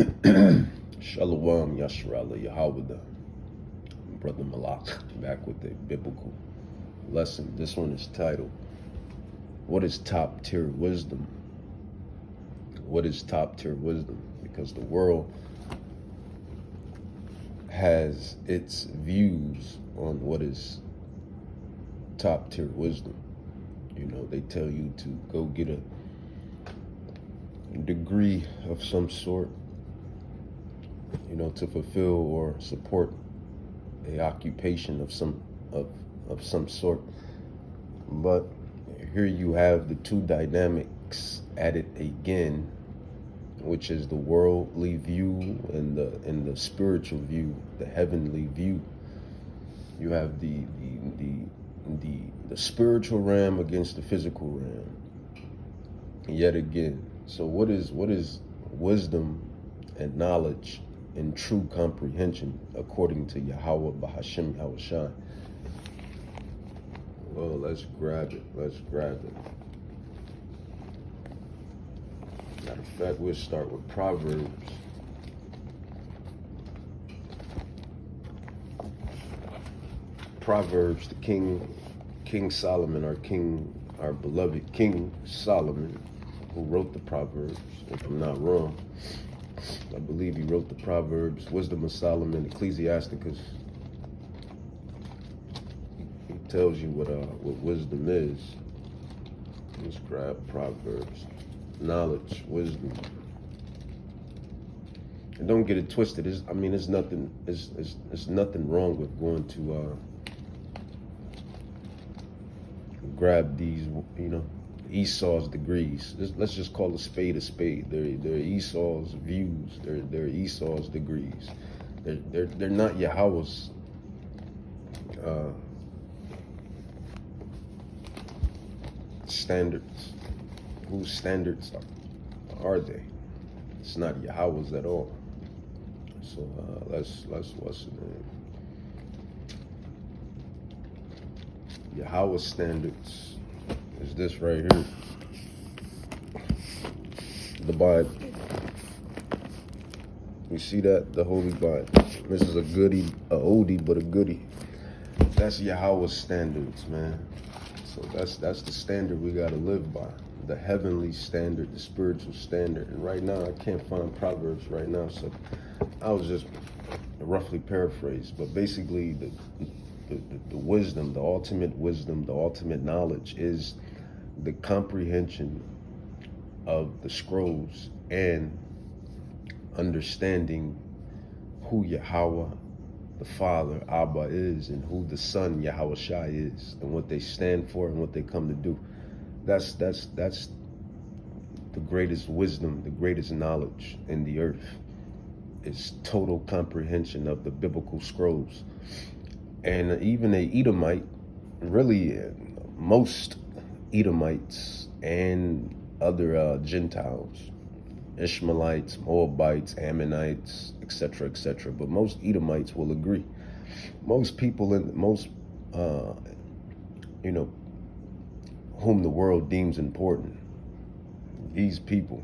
Shalom Yashrala Yahawada, Brother Malak, back with a biblical lesson. This one is titled, What is Top Tier Wisdom? What is top tier wisdom? Because the world has its views on what is top tier wisdom. You know, they tell you to go get a degree of some sort, you know, to fulfill or support a occupation of some sort. But here you have the two dynamics at it again, which is the worldly view and the spiritual view, the heavenly view. You have the spiritual realm against the physical realm. Yet again. So what is wisdom and knowledge and true comprehension according to Yahweh Bahashim Yahushai? Well, let's grab it. Matter of fact, we'll start with Proverbs. Proverbs, the King Solomon, our beloved King Solomon, who wrote the Proverbs, if I'm not wrong. I believe he wrote the Proverbs, Wisdom of Solomon, Ecclesiasticus. He tells you what wisdom is. Let's grab Proverbs. Knowledge, wisdom. And don't get it twisted. There's nothing wrong with going to grab these, Esau's degrees. Let's just call a spade a spade. They're Esau's views. They're Esau's degrees. They're not Yahweh's standards. Whose standards are they? It's not Yahweh's at all. So let's what's the name? Yahweh's standards is this right here. The Bible. You see that? The Holy Bible. This is a oldie, but a goodie. That's Yahweh's standards, man. So that's the standard we gotta live by. The heavenly standard, the spiritual standard. And right now, I can't find Proverbs right now, so I was just roughly paraphrased. But basically, the wisdom, the ultimate knowledge is the comprehension of the scrolls and understanding who Yahweh, the Father, Abba, is, and who the Son, Yahushai, is, and what they stand for and what they come to do. That's the greatest wisdom, the greatest knowledge in the earth. Is total comprehension of the biblical scrolls. And even a Edomite, really most Edomites and other Gentiles, Ishmaelites, Moabites, Ammonites, etc., but most Edomites will agree. Most people whom the world deems important, these people,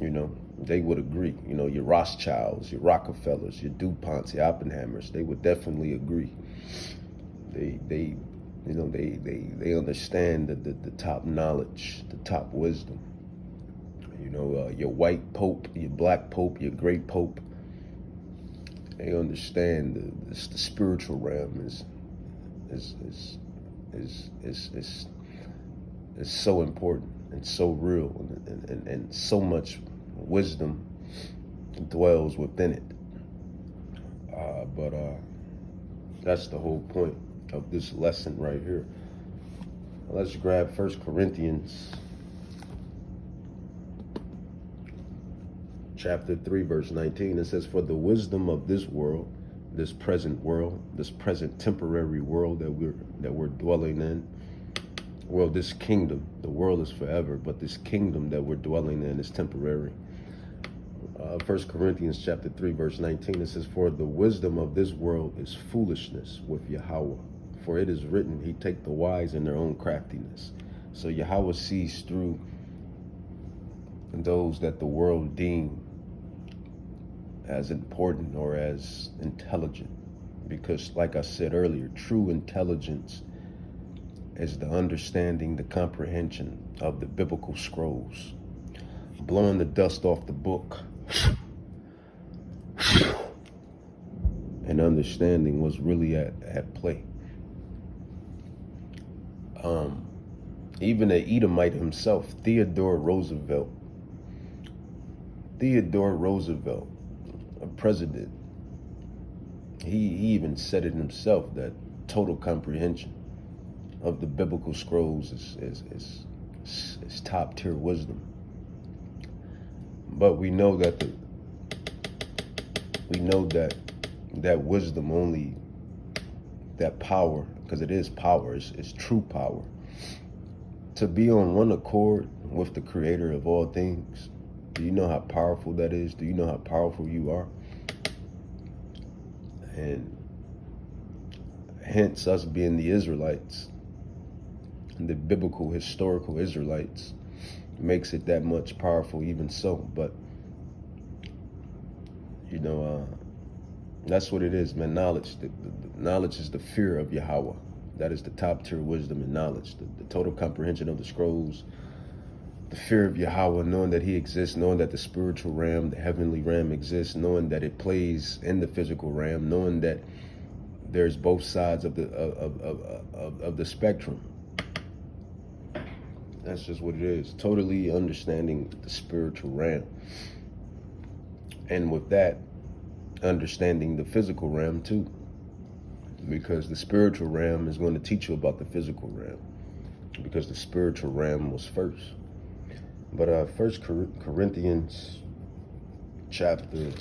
they would agree. Your Rothschilds, your Rockefellers, your DuPonts, your Oppenheimers, they would definitely agree. They understand the top knowledge, the top wisdom. Your white pope, your black pope, your gray pope, they understand the spiritual realm is so important and so real, and so much wisdom dwells within it. But that's the whole point of this lesson right here. Let's grab 1 Corinthians chapter 3, verse 19. It says, "For the wisdom of this world, this present temporary world that we're dwelling in, well, this kingdom, the world is forever, but this kingdom that we're dwelling in is temporary." 1 Corinthians chapter 3, verse 19, it says, "For the wisdom of this world is foolishness with Yahweh. For it is written, he take the wise in their own craftiness." So Yahweh sees through those that the world deem as important or as intelligent. Because like I said earlier, true intelligence is the understanding, the comprehension of the biblical scrolls. Blowing the dust off the book and understanding what's really at play. Even an Edomite himself, Theodore Roosevelt, a president, he even said it himself that total comprehension of the biblical scrolls is top tier wisdom. But we know that that wisdom only, that power, because it is power, it's true power, to be on one accord with the creator of all things. Do you know how powerful that is? Do you know how powerful you are? And hence us being the Israelites, the biblical historical Israelites, makes it that much powerful even so. But you know, that's what it is, man. Knowledge. The knowledge is the fear of Yahweh. That is the top tier wisdom and knowledge. The total comprehension of the scrolls. The fear of Yahweh, knowing that he exists, knowing that the spiritual realm, the heavenly realm exists, knowing that it plays in the physical realm, knowing that there's both sides of the spectrum. That's just what it is. Totally understanding the spiritual realm. And with that, understanding the physical realm too. Because the spiritual realm is going to teach you about the physical realm. Because the spiritual realm was first. But 1 Corinthians chapter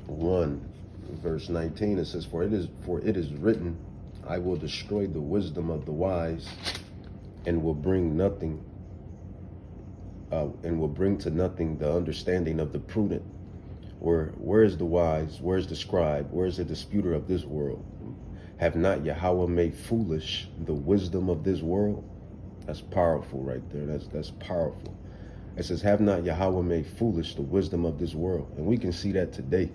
1, verse 19, it says, For it is written, I will destroy the wisdom of the wise, and will bring to nothing the understanding of the prudent. Where is the wise? Where is the scribe? Where is the disputer of this world? Have not Yahweh made foolish the wisdom of this world? That's powerful right there. That's powerful. It says, have not Yahweh made foolish the wisdom of this world? And we can see that today,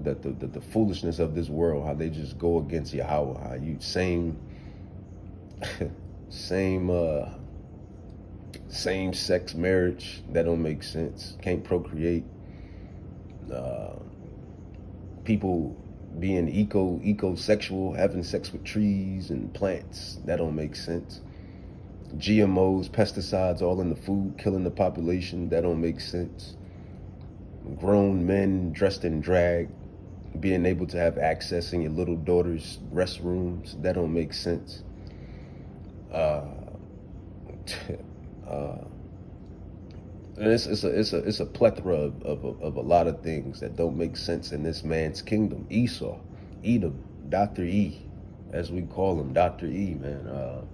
that the foolishness of this world, how they just go against Yahweh, how you same sex marriage, that don't make sense. Can't procreate. People being ecosexual, having sex with trees and plants, that don't make sense. GMOs, pesticides, all in the food, killing the population, that don't make sense. Grown men dressed in drag, being able to have access in your little daughter's restrooms, that don't make sense. And it's a plethora of a lot of things that don't make sense in this man's kingdom. Esau, Edom, Dr. E, as we call him, Dr. E, man.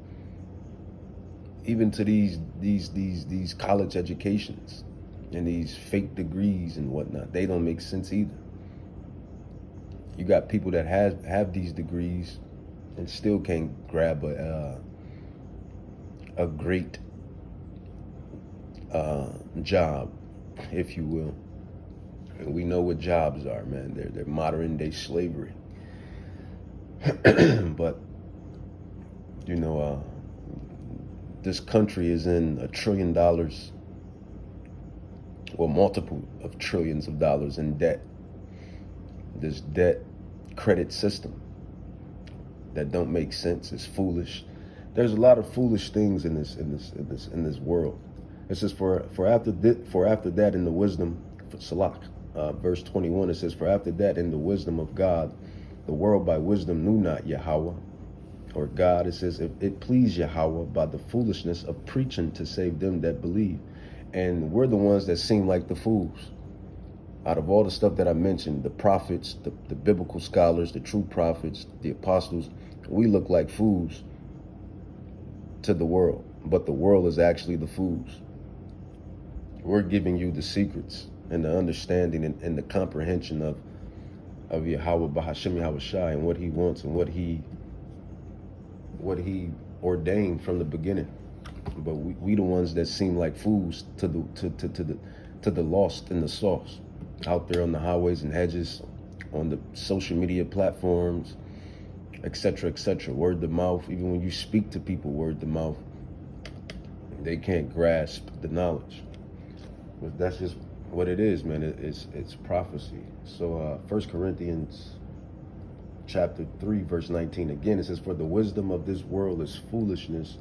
Even to these college educations and these fake degrees and whatnot, they don't make sense either. You got people that have these degrees and still can't grab a great job, if you will. And we know what jobs are, man. They're modern day slavery. But you know, this country is in $1 trillion, or multiple of trillions of dollars in debt. This debt credit system that don't make sense. It's foolish. There's a lot of foolish things in this world. It says, for after that in the wisdom, Salak, verse 21, it says, for after that in the wisdom of God, the world by wisdom knew not Yahweh, or God. It says, it pleased Yahweh by the foolishness of preaching to save them that believe. And we're the ones that seem like the fools. Out of all the stuff that I mentioned, the prophets, the biblical scholars, the true prophets, the apostles, we look like fools to the world, but the world is actually the fools. We're giving you the secrets and the understanding and the comprehension of Yahweh Bahashem Yahweh Shai and what he wants and what he ordained from the beginning. But we the ones that seem like fools to the lost in the sauce, out there on the highways and hedges, on the social media platforms, etc., etc. Word of mouth. Even when you speak to people, word of mouth, they can't grasp the knowledge. But that's just what it is, man. It's prophecy. So 1 Corinthians chapter 3, verse 19. Again, it says, "For the wisdom of this world is foolishness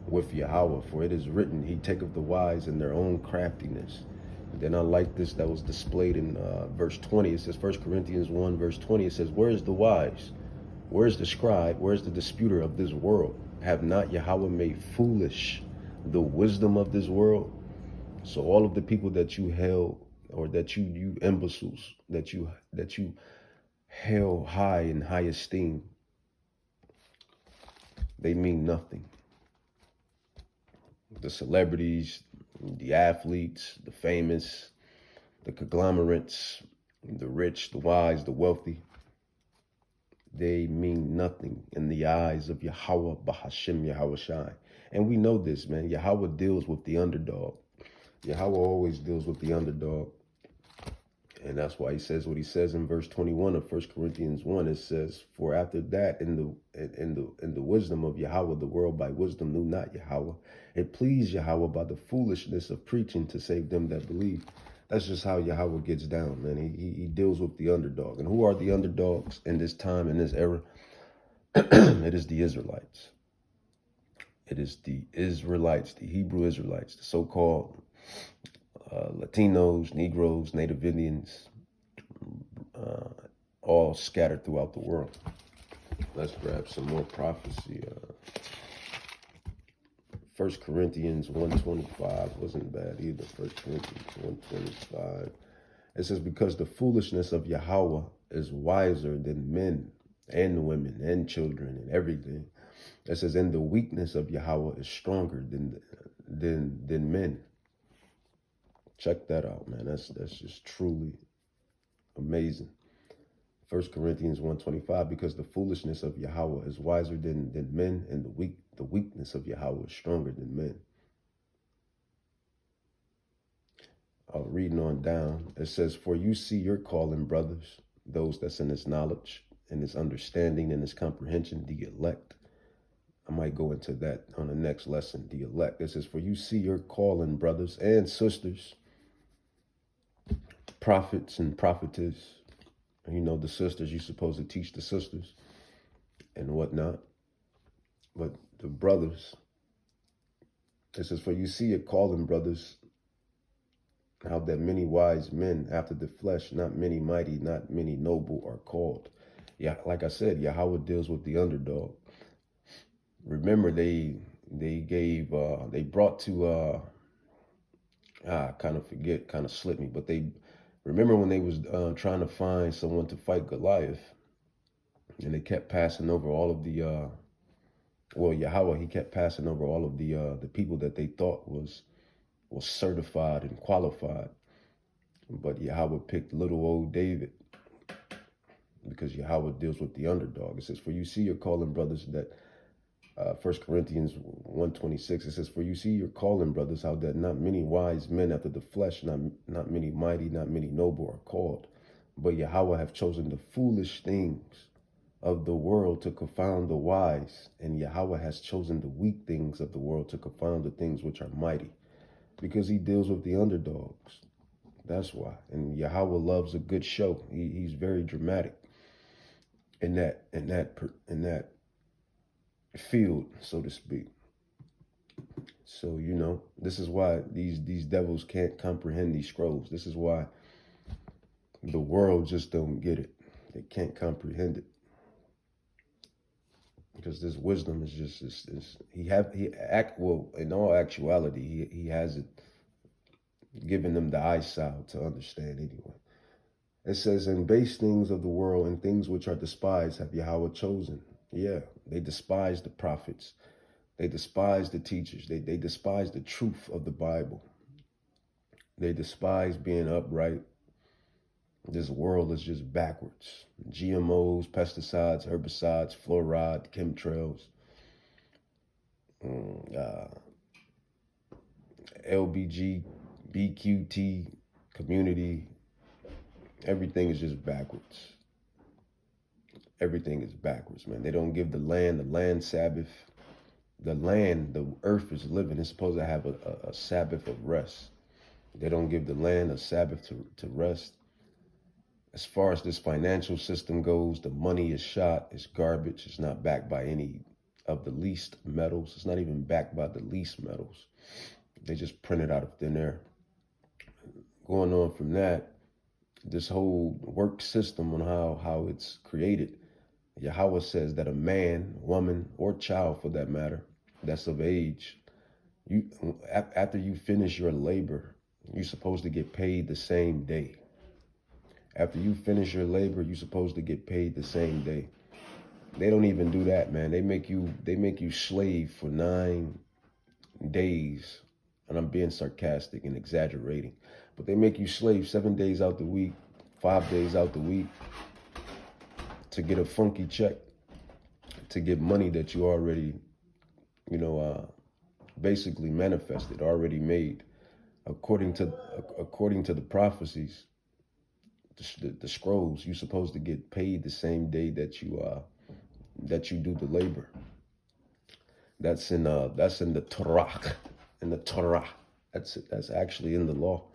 with Yahweh, for it is written, he taketh the wise in their own craftiness." And then I like this that was displayed in verse 20. It says, 1 Corinthians 1, verse 20. It says, "Where is the wise? Where is the scribe? Where is the disputer of this world? Have not Yahweh made foolish the wisdom of this world?" So all of the people that you held, or that you imbeciles, that you held high in high esteem, they mean nothing. The celebrities, the athletes, the famous, the conglomerates, the rich, the wise, the wealthy, they mean nothing in the eyes of Yahweh Bahashim Yahweh Shai. And we know this, man. Yahweh deals with the underdog. Yahweh always deals with the underdog. And that's why he says what he says in verse 21 of 1 Corinthians 1. It says, "For after that, in the wisdom of Yahweh, the world by wisdom knew not Yahweh. It pleased Yahweh by the foolishness of preaching to save them that believe." That's just how Yahweh gets down, man. He deals with the underdog. And who are the underdogs in this time, in this era? It is the Israelites. It is the Israelites, the Hebrew Israelites, the so-called Latinos, Negroes, Native Indians, all scattered throughout the world. Let's grab some more prophecy. 1 Corinthians 1:25 wasn't bad either. 1 Corinthians 1:25. It says, "Because the foolishness of Yahweh is wiser than men and women and children and everything." It says, "And the weakness of Yahweh is stronger than men." Check that out, man. That's just truly amazing. 1 Corinthians 1:25, "Because the foolishness of Yahweh is wiser than men, and the weakness of Yahweh is stronger than men." Reading on down, it says, "For you see your calling, brothers, those that's in this knowledge, and this understanding, and this comprehension, the elect." I might go into that on the next lesson, the elect. It says, "For you see your calling, brothers and sisters, prophets and prophetess." You know, the sisters, you're supposed to teach the sisters and whatnot. But the brothers, it says, "For you see your calling, brothers, how that many wise men after the flesh, not many mighty, not many noble, are called." Yeah, like I said, Yahweh deals with the underdog. Remember, they brought to I kind of forget, kind of slipped me, but they remember when they was trying to find someone to fight Goliath, and they kept passing over all of the Yahweh, he kept passing over all of the people that they thought was certified and qualified. But Yahweh picked little old David, because Yahweh deals with the underdog. It says, "For you see your calling, brothers, that," 1 Corinthians 1:26, it says, "For you see your calling, brothers, how that not many wise men after the flesh, not many mighty, not many noble are called. But Yahweh have chosen the foolish things of the world to confound the wise. And Yahweh has chosen the weak things of the world to confound the things which are mighty." Because he deals with the underdogs. That's why. And Yahweh loves a good show. He's very dramatic in that field, so to speak. So, you know, this is why these devils can't comprehend these scrolls. This is why the world just don't get it. They can't comprehend it. Because this wisdom is just in all actuality, he has it given them the eyesight to understand anyway. It says, "And base things of the world and things which are despised have Yahweh chosen." Yeah, they despise the prophets. They despise the teachers. They despise the truth of the Bible. They despise being upright. This world is just backwards. GMOs, pesticides, herbicides, fluoride, chemtrails, LBG, BQT community, everything is just backwards. Everything is backwards, man. They don't give the land Sabbath. The land, the earth is living. It's supposed to have a Sabbath of rest. They don't give the land a Sabbath to rest. As far as this financial system goes, the money is shot, it's garbage, it's not backed by any of the least metals. It's not even backed by the least metals. They just print it out of thin air. Going on from that, this whole work system on how it's created, Yahweh says that a man, woman, or child for that matter, that's of age, after you finish your labor, you're supposed to get paid the same day. After you finish your labor, you're supposed to get paid the same day. They don't even do that, man. They make you slave for 9 days. And I'm being sarcastic and exaggerating. But they make you slave 7 days out the week, 5 days out the week to get a funky check, to get money that you already, basically manifested, already made. According to the prophecies, the scrolls, you're supposed to get paid the same day that you do the labor. That's in the Torah. In the Torah. That's actually in the law.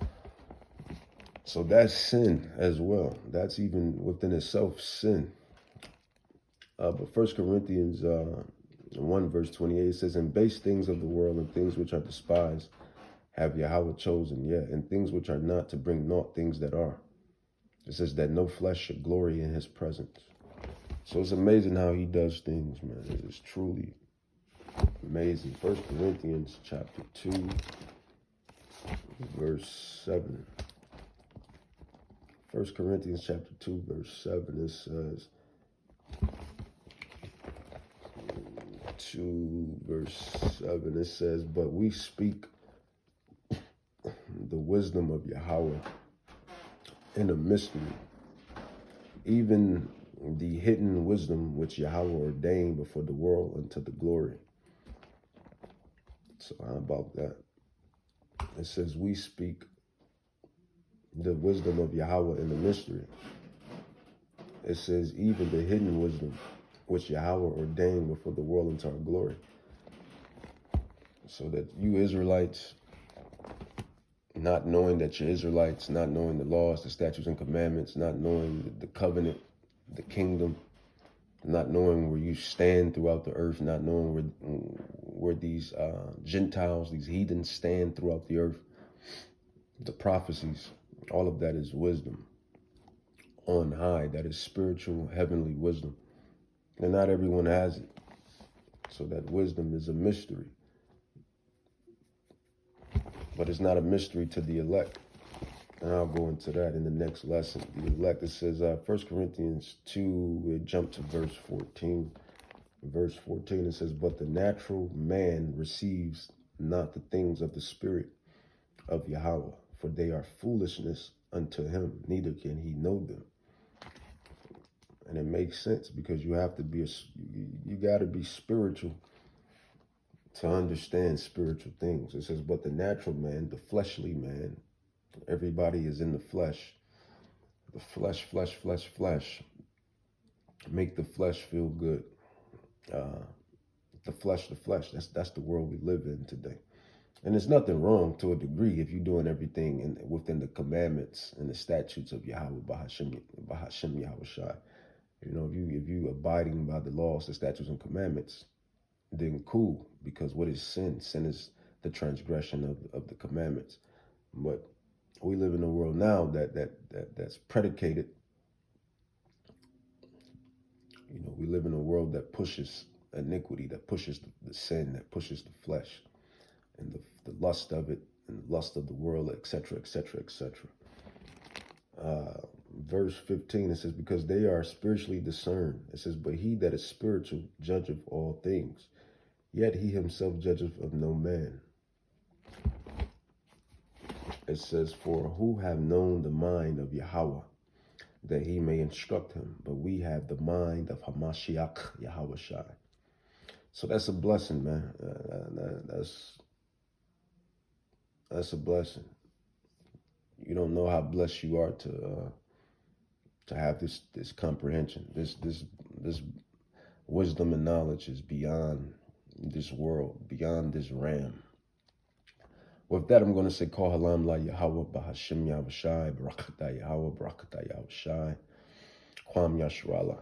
So that's sin as well. That's even within itself sin. But 1 Corinthians 1 verse 28 says, "And base things of the world and things which are despised have Yahweh chosen, yet, and things which are not, to bring naught things that are." It says that no flesh should glory in his presence. So it's amazing how he does things, man. It is truly amazing. 1 Corinthians chapter 2, verse 7. 1 Corinthians chapter 2, verse 7, it says, 2, verse 7, it says, "But we speak the wisdom of Yahweh in a mystery, even the hidden wisdom which Yahweh ordained before the world unto the glory." So how about that? It says we speak the wisdom of Yahweh in the mystery. It says even the hidden wisdom which Yahweh ordained before the world unto our glory. So that you Israelites, not knowing that you're Israelites, not knowing the laws, the statutes and commandments, not knowing the covenant, the kingdom, not knowing where you stand throughout the earth, not knowing where these Gentiles, these heathens stand throughout the earth, the prophecies, all of that is wisdom on high. That is spiritual, heavenly wisdom. And not everyone has it. So that wisdom is a mystery. But it's not a mystery to the elect. And I'll go into that in the next lesson. The elect, it says, 1 Corinthians 2, we jump to verse 14. Verse 14, it says, "But the natural man receives not the things of the Spirit of Yahweh, for they are foolishness unto him, neither can he know them." And it makes sense because you have to be, you got to be spiritual to understand spiritual things. It says, "But the natural man, the fleshly man," everybody is in the flesh. The flesh. Make the flesh feel good. The flesh. That's the world we live in today. And there's nothing wrong to a degree if you're doing everything within the commandments and the statutes of Yahweh Bahashem Yahweh Shai. If you abiding by the laws, the statutes and commandments, then cool. Because what is sin? Sin is the transgression of the commandments. But we live in a world now that's predicated. We live in a world that pushes iniquity, that pushes the sin, that pushes the flesh, and the lust of it, and the lust of the world, etc., etc., etc. Verse 15, it says, "Because they are spiritually discerned." It says, "But he that is spiritual judgeth all things, yet he himself judgeth of no man." It says, "For who have known the mind of Yahweh, that he may instruct him? But we have the mind of Hamashiach Yahweh Shai." So that's a blessing, man. That's a blessing. You don't know how blessed you are to have this comprehension. This wisdom and knowledge is beyond this world, beyond this ram. With that, I'm going to say, Call Halam La Yahweh Bahashim Yahushai, Barakatah Yahweh, Barakatah Yahushai, Kwam Yashrala.